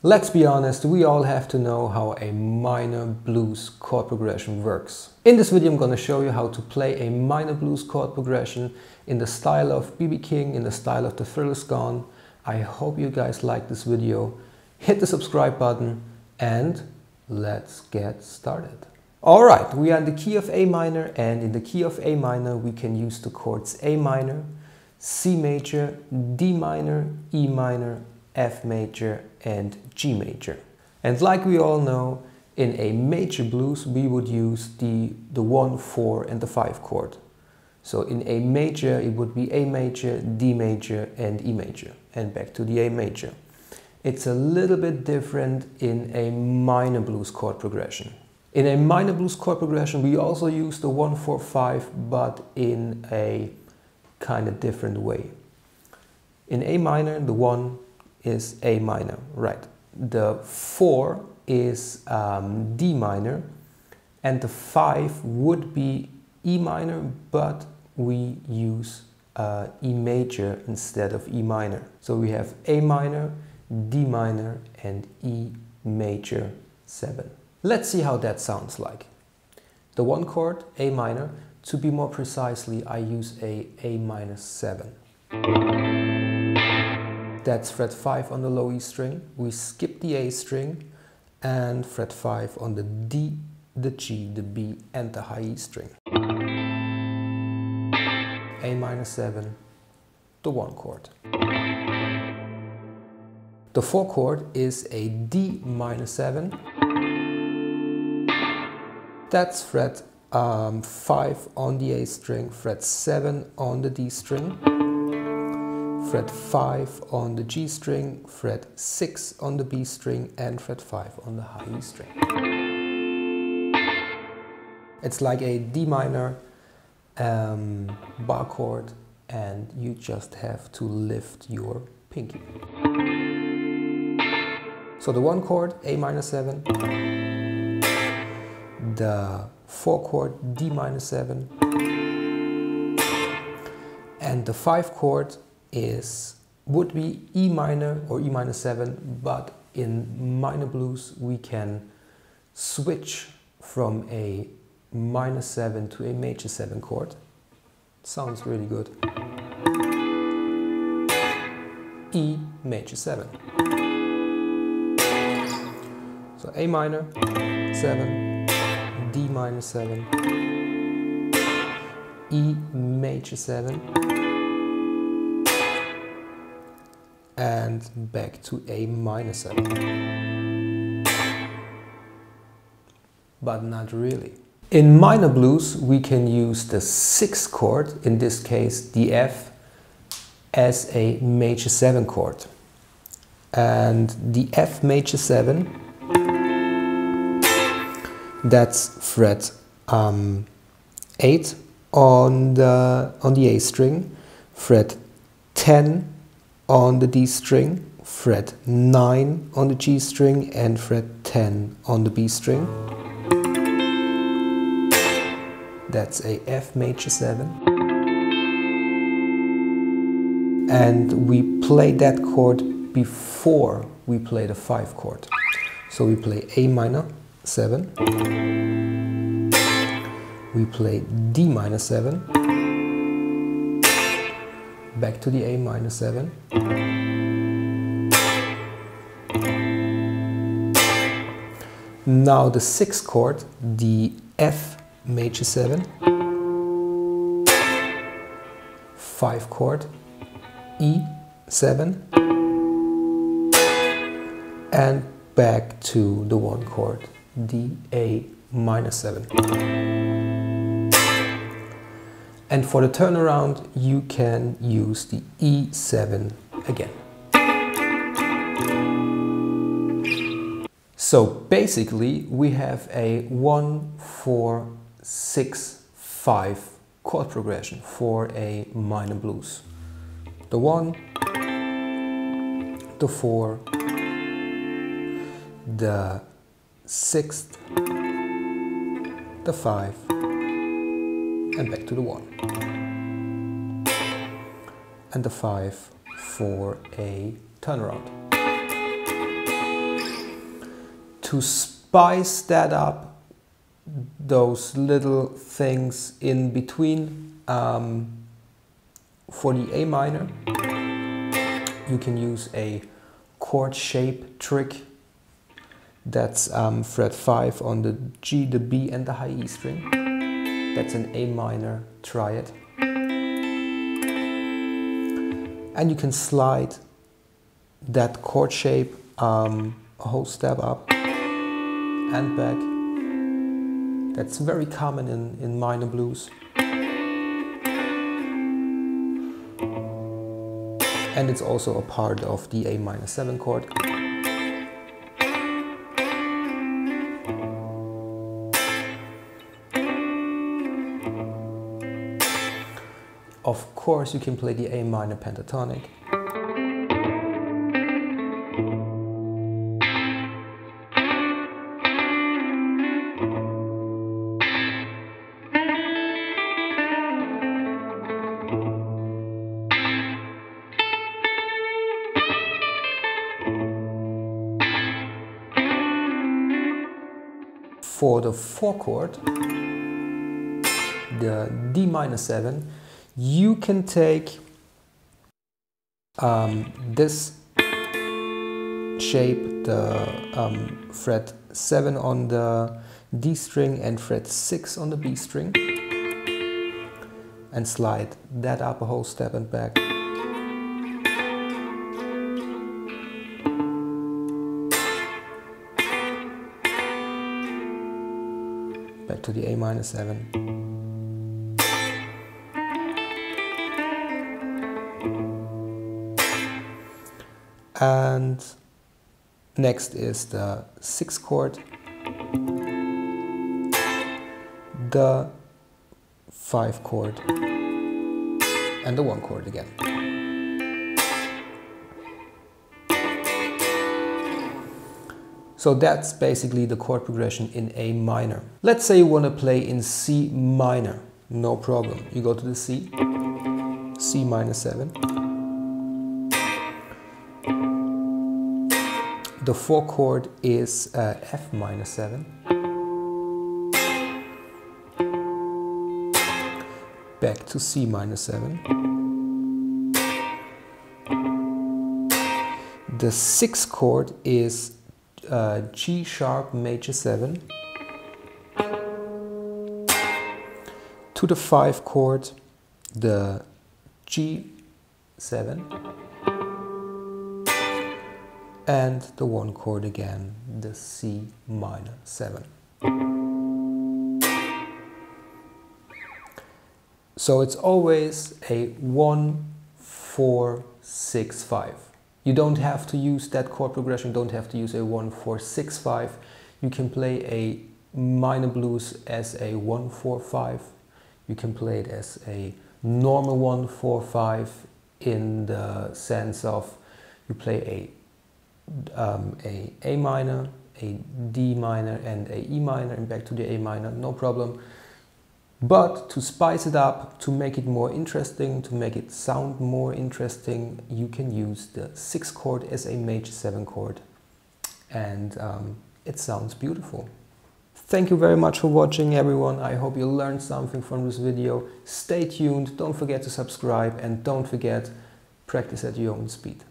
Let's be honest, we all have to know how a minor blues chord progression works. In this video I'm going to show you how to play a minor blues chord progression in the style of B.B. King, in the style of The Thrill Is Gone. I hope you guys like this video. Hit the subscribe button and let's get started. Alright, we are in the key of A minor, and in the key of A minor we can use the chords A minor, C major, D minor, E minor, F major and G major. And like we all know, in a major blues we would use the 1, 4 and the 5 chord. So in A major it would be A major, D major and E major, and back to the A major. It's a little bit different in a minor blues chord progression. In a minor blues chord progression we also use the 1, 4, 5, but in a kind of different way. In A minor the 1 is A minor, right. The 4 is D minor, and the 5 would be E minor, but we use E major instead of E minor. So we have A minor, D minor and E major 7. Let's see how that sounds like. The 1 chord, A minor, to be more precisely I use a A minor 7. That's fret 5 on the low E string. We skip the A string and fret 5 on the D, the G, the B and the high E string. A minor 7, the 1 chord. The 4 chord is a D minor 7. That's fret 5 on the A string, fret 7 on the D string, fret 5 on the G string, fret 6 on the B string and fret 5 on the high E string. It's like a D minor bar chord, and you just have to lift your pinky. So the 1 chord, A minor 7, the 4 chord, D minor 7, and the 5 chord would be E minor or E minor 7, but in minor blues we can switch from a minor 7 to a major 7 chord. Sounds really good. E major 7. So A minor 7, D minor 7, E major 7, and back to A minor 7. But not really. In minor blues we can use the 6th chord, in this case the F, as a major 7 chord. And the F major 7, that's fret 8 on the A string, fret 10 on the D string, fret 9 on the G string and fret 10 on the B string. That's a F major 7. And we play that chord before we play the 5 chord. So we play A minor 7, we play D minor 7, back to the A minor 7, now the 6th chord, the F major 7, 5 chord, E 7, and back to the 1 chord, the A minor 7. And for the turnaround you can use the E7 again. So basically we have a 1, 4, 6, 5 chord progression for a minor blues. The 1, the 4, the 6th, the 5 and back to the 1. And the 5 for a turnaround. To spice that up, those little things in between, for the A minor, you can use a chord shape trick. That's fret 5 on the G, the B and the high E string. That's an A minor triad. And you can slide that chord shape a whole step up and back. That's very common in minor blues. And it's also a part of the A minor 7 chord. Of course, you can play the A minor pentatonic. For the 4 chord, the D minor 7, you can take this shape, the fret 7 on the D string and fret 6 on the B string, and slide that up a whole step and back. Back to the A minor 7. And next is the 6 chord, the 5 chord, and the 1 chord again. So that's basically the chord progression in A minor. Let's say you want to play in C minor, no problem. You go to the C, C minor 7. The 4 chord is F minor 7. Back to C minor 7. The 6 chord is G sharp major 7. To the 5 chord, the G7. And the 1 chord again, the C minor 7. So it's always a 1, 4, 6, 5. You don't have to use that chord progression, don't have to use a 1, 4, 6, 5. You can play a minor blues as a 1, 4, 5. You can play it as a normal 1, 4, 5 in the sense of you play A minor, a D minor and a E minor and back to the A minor, no problem. But to spice it up, to make it more interesting, to make it sound more interesting, you can use the 6 chord as a major 7 chord, and it sounds beautiful. Thank you very much for watching, everyone. I hope you learned something from this video. Stay tuned, don't forget to subscribe, and don't forget, practice at your own speed.